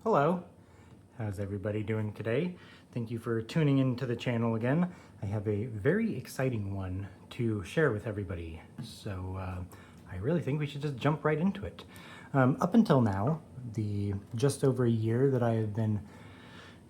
Hello, how's everybody doing today? Thank you for tuning into the channel again. I have a very exciting one to share with everybody, so I really think we should just jump right into it. Up until now, the just over a year that I have been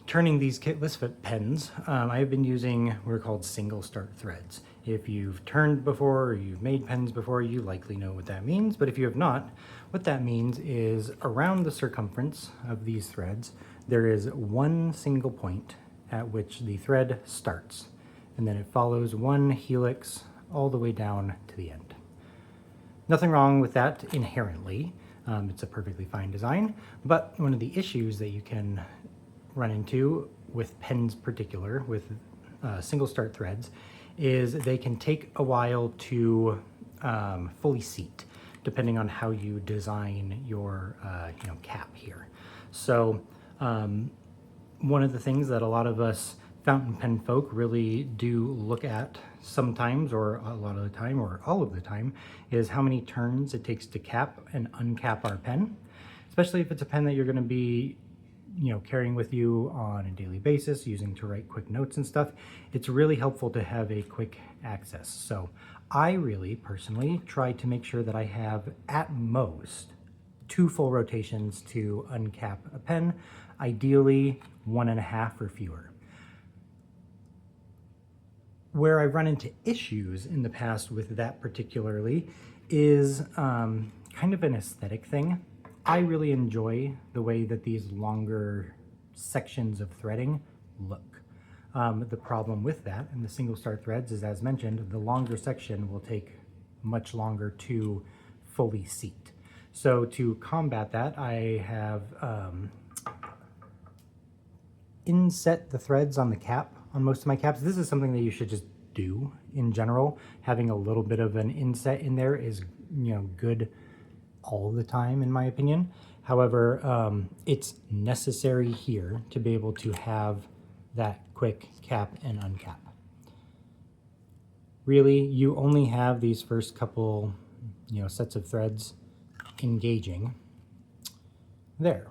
turning these kitless pens, I have been using what are called single start threads. If you've turned before or you've made pens before, you likely know what that means, but if you have not, what that means is around the circumference of these threads, there is one single point at which the thread starts, and then it follows one helix all the way down to the end. Nothing wrong with that inherently. It's a perfectly fine design, but one of the issues that you can run into with pens particular, with single start threads, is they can take a while to fully seat, depending on how you design your cap here. So one of the things that a lot of us fountain pen folk really do look at sometimes, or a lot of the time, or all of the time, is how many turns it takes to cap and uncap our pen, especially if it's a pen that you're going to be carrying with you on a daily basis, using to write quick notes and stuff. It's really helpful to have a quick access. So I really personally try to make sure that I have at most 2 full rotations to uncap a pen, ideally 1.5 or fewer. Where I've run into issues in the past with that particularly is kind of an aesthetic thing. I really enjoy the way that these longer sections of threading look. The problem with that and the single start threads is, as mentioned, the longer section will take much longer to fully seat. So to combat that, I have inset the threads on the cap on most of my caps. This is something that you should just do in general. Having a little bit of an inset in there is good all the time, in my opinion. However, it's necessary here to be able to have that quick cap and uncap. Really, you only have these first couple sets of threads engaging there.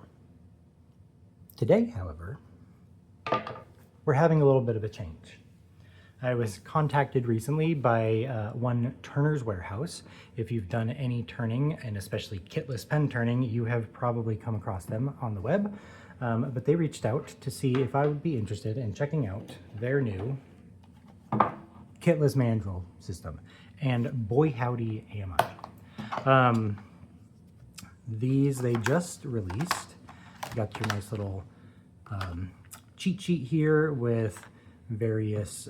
Today, however, we're having a little bit of a change. I was contacted recently by one Turner's Warehouse. If you've done any turning, and especially kitless pen turning, you have probably come across them on the web. But they reached out to see if I would be interested in checking out their new KITLESS mandrel system. And boy howdy am I. These they just released. Got your nice little cheat sheet here with various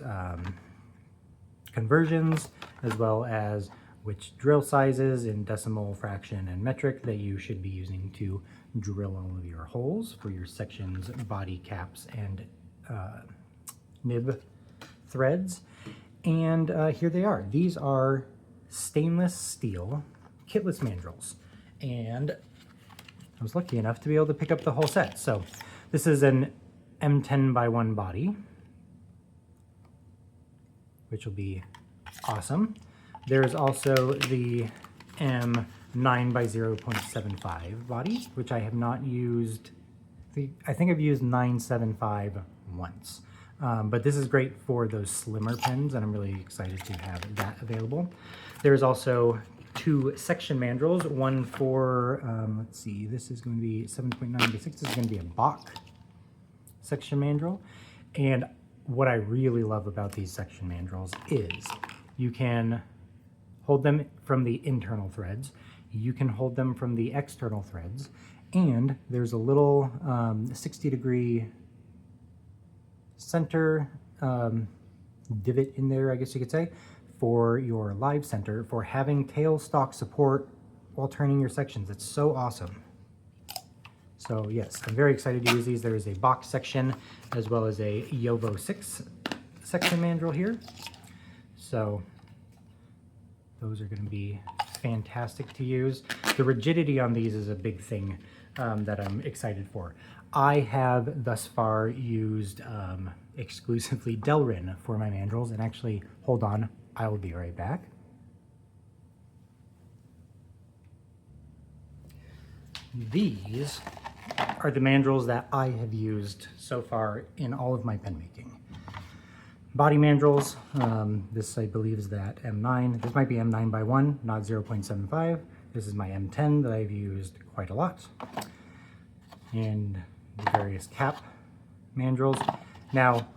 conversions, as well as which drill sizes in decimal, fraction, and metric that you should be using to drill all of your holes for your sections, body caps, and nib threads. And here they are. These are stainless steel KITLESS mandrels, and I was lucky enough to be able to pick up the whole set. So this is an M10 by 1 body, which will be awesome. There's also the M9 by 0.75 body, which I have not used. I think I've used 975 once. But this is great for those slimmer pens, and I'm really excited to have that available. There's also 2 section mandrels, one for, let's see, this is going to be 7.9 by 6. This is going to be a Bach section mandrel. And what I really love about these section mandrels is you can hold them from the internal threads, you can hold them from the external threads, and there's a little 60-degree center divot in there, I guess you could say, for your live center for having tailstock support while turning your sections. It's so awesome. So yes, I'm very excited to use these. There is a box section as well as a Yovo 6 section mandrel here. So those are going to be fantastic to use. The rigidity on these is a big thing that I'm excited for. I have thus far used exclusively Delrin for my mandrels, and actually, hold on, I will be right back. These are the mandrels that I have used so far in all of my pen making. Body mandrels, this I believe is that M9. This might be M9 by 1, not 0.75. This is my M10 that I've used quite a lot. And the various cap mandrels. Now,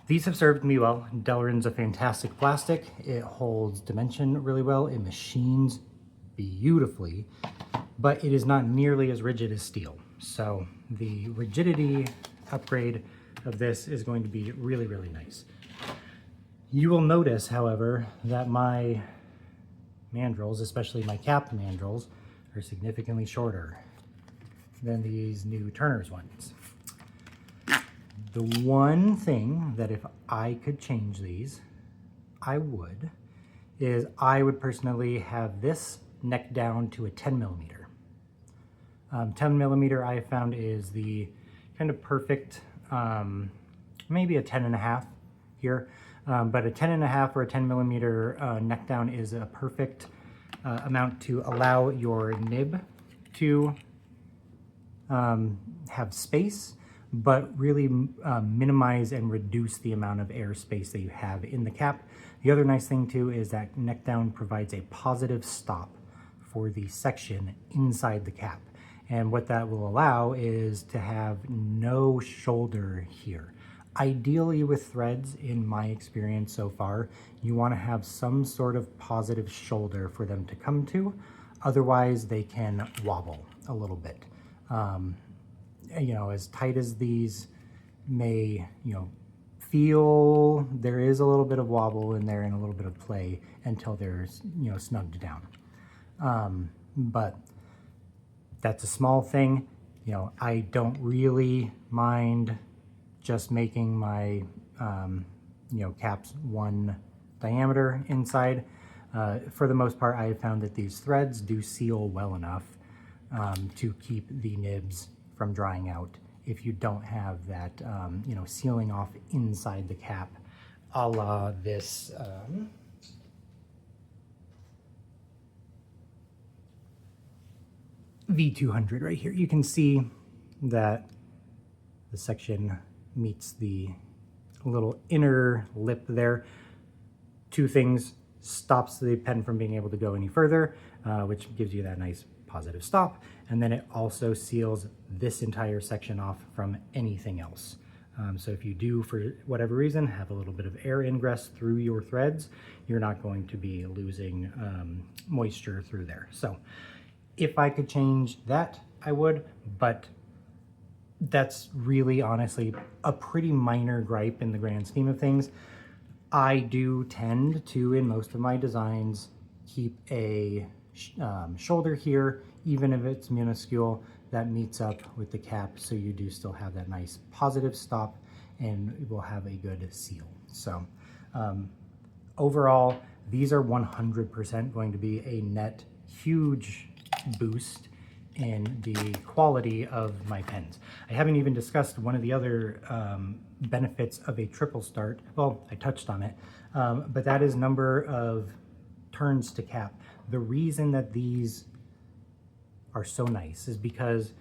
these have served me well. Delrin's a fantastic plastic. It holds dimension really well. It machines beautifully, but it is not nearly as rigid as steel. So the rigidity upgrade of this is going to be really, really nice. You will notice, however, that my mandrels, especially my cap mandrels, are significantly shorter than these new Turner's ones. The one thing that if I could change these, I would, is I would personally have this neck down to a 10 millimeter. 10 millimeter I have found is the kind of perfect, maybe a 10.5 here, but a 10.5 or a 10 millimeter neck down is a perfect amount to allow your nib to have space, but really minimize and reduce the amount of air space that you have in the cap. The other nice thing too is that neck down provides a positive stop for the section inside the cap. And what that will allow is to have no shoulder here. Ideally with threads, in my experience so far, you want to have some sort of positive shoulder for them to come to. Otherwise, they can wobble a little bit. You know, as tight as these may, you know, feel, there is a little bit of wobble in there and a little bit of play until they're, you know, snugged down. But that's a small thing. You know, I don't really mind just making my, you know, caps 1 diameter inside. For the most part, I have found that these threads do seal well enough to keep the nibs from drying out if you don't have that, you know, sealing off inside the cap, a la this V200 right here. You can see that the section meets the little inner lip there. Two things: stops the pen from being able to go any further, which gives you that nice positive stop, and then it also seals this entire section off from anything else. So if you do, for whatever reason, have a little bit of air ingress through your threads, you're not going to be losing moisture through there. So if I could change that, I would, but that's really honestly a pretty minor gripe in the grand scheme of things. I do tend to, in most of my designs, keep a shoulder here, even if it's minuscule, that meets up with the cap, so you do still have that nice positive stop and it will have a good seal. So overall, these are 100% going to be a net huge boost in the quality of my pens. I haven't even discussed one of the other benefits of a triple start. Well, I touched on it, but that is number of turns to cap. The reason that these are so nice is because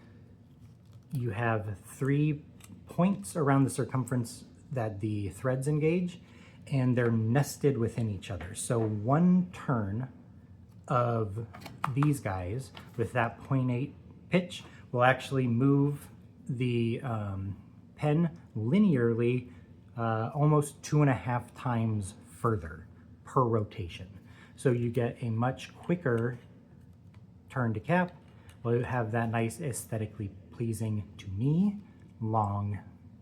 you have 3 points around the circumference that the threads engage, and they're nested within each other. So one turn of these guys with that 0.8 pitch will actually move the pen linearly almost 2.5 times further per rotation. So you get a much quicker turn to cap. Well, you have that nice aesthetically pleasing, to me, long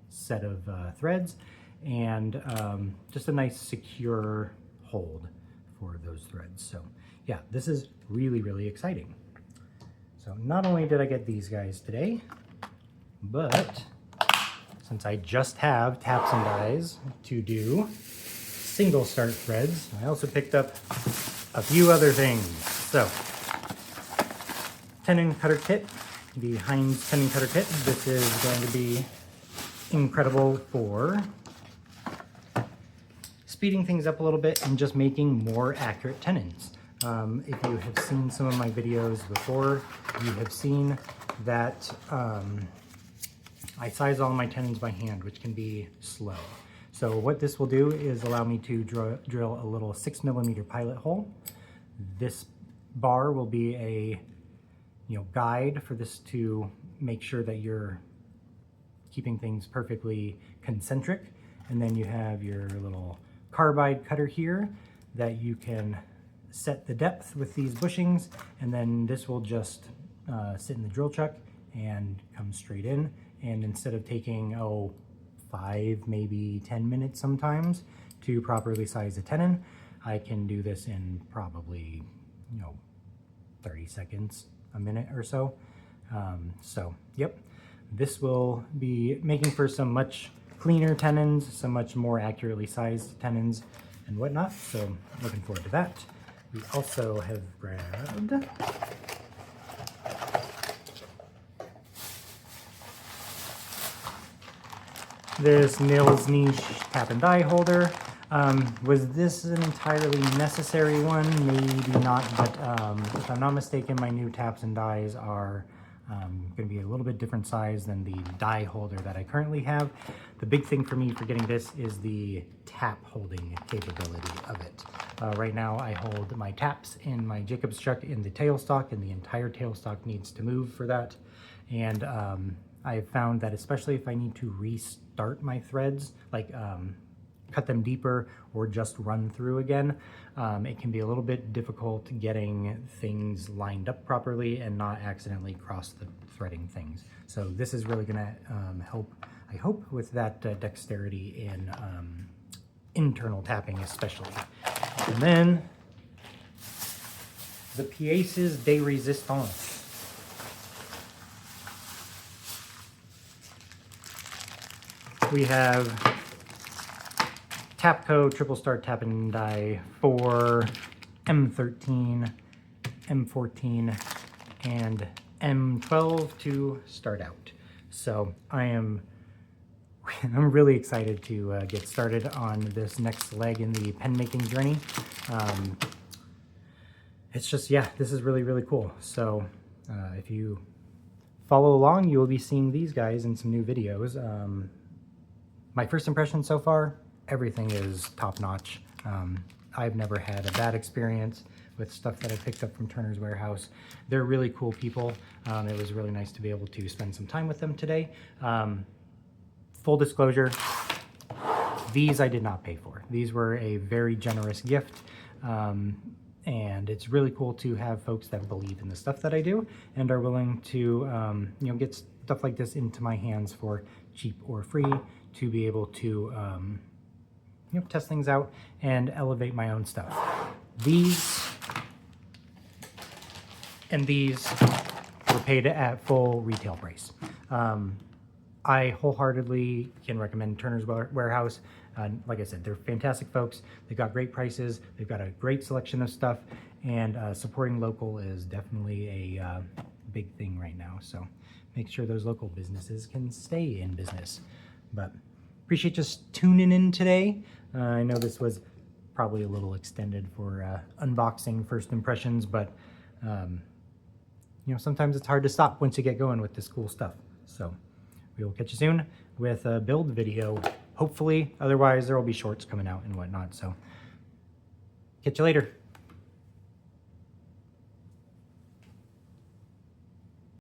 set of threads, and just a nice secure hold for those threads. So yeah, this is really, really exciting. So not only did I get these guys today, but since I just have taps and dies to do single start threads, I also picked up a few other things. So Tenon cutter kit, the Heinz Tenon cutter kit. This is going to be incredible for speeding things up a little bit and just making more accurate tenons. If you have seen some of my videos before, you have seen that I size all my tenons by hand, which can be slow. So what this will do is allow me to drill a little 6mm pilot hole. This bar will be a guide for this to make sure that you're keeping things perfectly concentric. And then you have your little carbide cutter here that you can set the depth with these bushings, and then this will just sit in the drill chuck and come straight in. And instead of taking 5, maybe 10 minutes sometimes to properly size a tenon, I can do this in probably 30 seconds, a minute or so. So yep, this will be making for some much cleaner tenons, some much more accurately sized tenons and whatnot. So looking forward to that. We also have grabbed this Nails Niche tap and die holder. Was this an entirely necessary one? Maybe not, but if I'm not mistaken, my new taps and dies are going to be a little bit different size than the die holder that I currently have. The big thing for me for getting this is the tap holding capability of it. Right now I hold my taps in my Jacob's chuck in the tailstock, and the entire tailstock needs to move for that. And I've found that especially if I need to restart my threads, like cut them deeper or just run through again, it can be a little bit difficult getting things lined up properly and not accidentally cross the threading things. So this is really going to help, I hope, with that dexterity in internal tapping especially. And then the pièces de résistance. We have Tapco Triple Start Tap and Die for M13, M14, and M12 to start out. So I'm really excited to get started on this next leg in the pen making journey. It's just, yeah, this is really, really cool. So if you follow along, you will be seeing these guys in some new videos. My first impression so far, everything is top-notch. I've never had a bad experience with stuff that I picked up from Turner's Warehouse. They're really cool people. It was really nice to be able to spend some time with them today. Full disclosure, these I did not pay for. These were a very generous gift. And it's really cool to have folks that believe in the stuff that I do and are willing to get stuff like this into my hands for cheap or free, to be able to test things out and elevate my own stuff. These and these were paid at full retail price. I wholeheartedly can recommend Turner's Warehouse. Like I said, they're fantastic folks. They've got great prices. They've got a great selection of stuff, and supporting local is definitely a big thing right now. So make sure those local businesses can stay in business. But appreciate just tuning in today. I know this was probably a little extended for unboxing first impressions, but sometimes it's hard to stop once you get going with this cool stuff. So we will catch you soon with a build video, hopefully. Otherwise, there will be shorts coming out and whatnot. So catch you later.